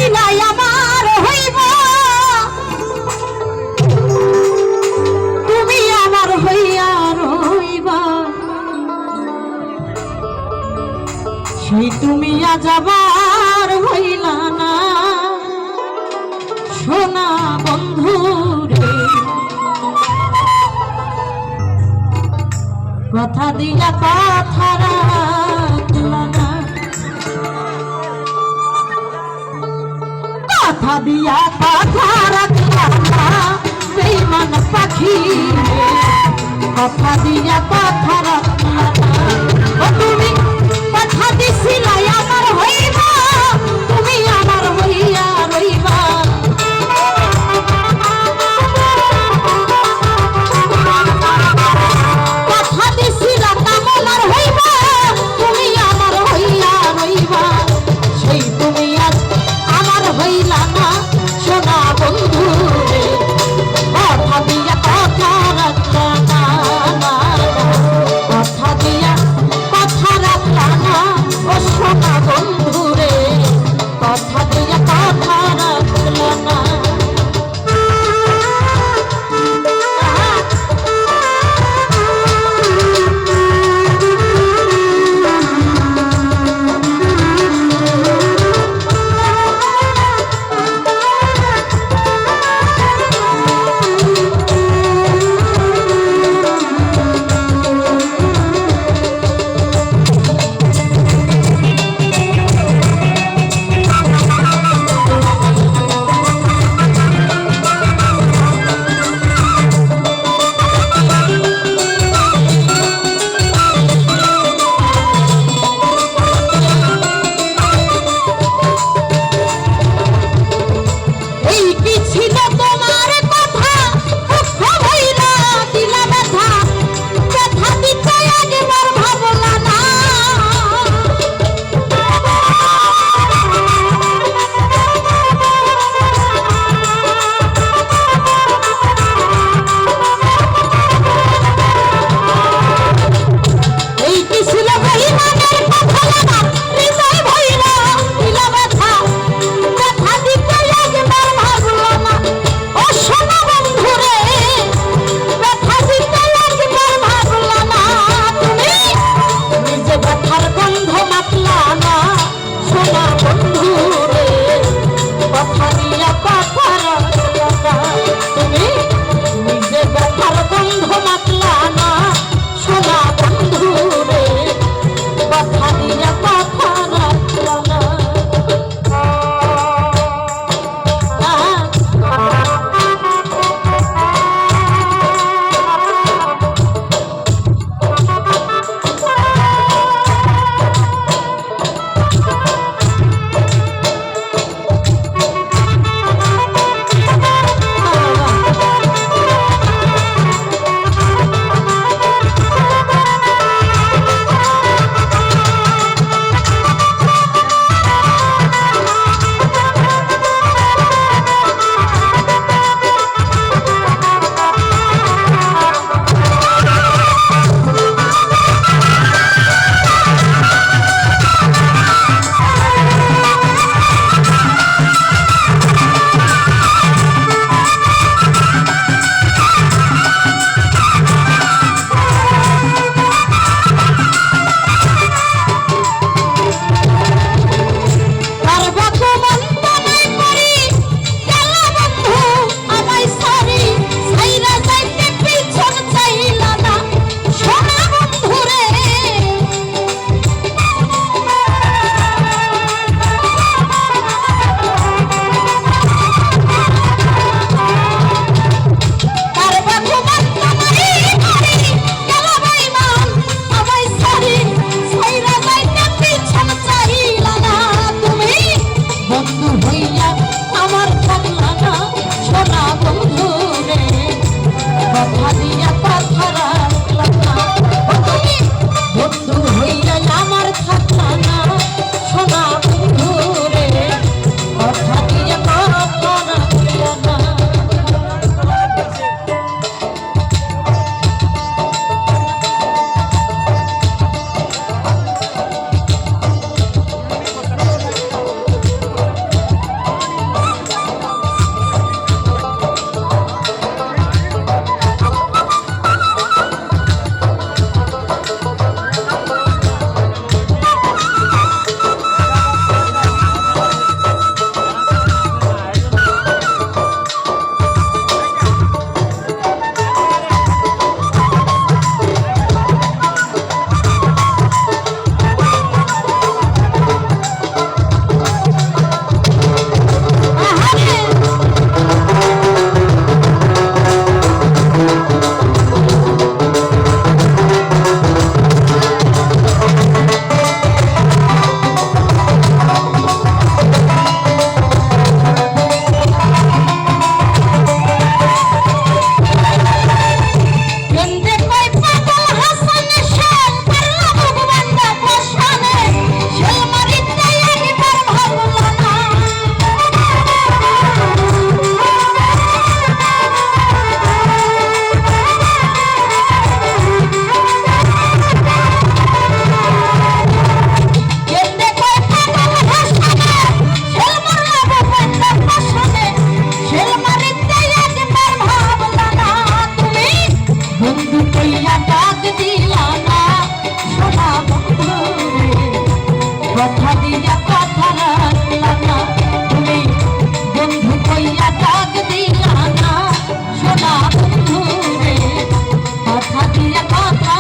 ছিলাই আমার হইব তুমি আমার হইয়া রইবা সেই তুমি আজ আবার হইলা না সোনা বন্ধু রে কথা দিয়া কথা রাখলা না কথা দিয়া কথা রাখলা না বেঈমান পাখি কথা দিয়া কথা রাখলা না ও তুমি কথা দিছিলাই আমার হইবা তুমি আমার হইয়া রইবা কথা দিছিলা কামনার হইবা তুমি আমার হইয়া রইবা সেই তুমি আজ আমার হইলা না সোনা বন্ধু রে কথা দিয়া কথা রাখলা না কথা দিয়া কথা রাখলা না ও সোনা বন্ধু রে কথা দিয়া কথা রাখলা না দিয়া কথা রাখলা না তুমি বন্ধু কইয়া ডাক দিয়া না সোনা বন্ধু রে কথা দিয়া কথা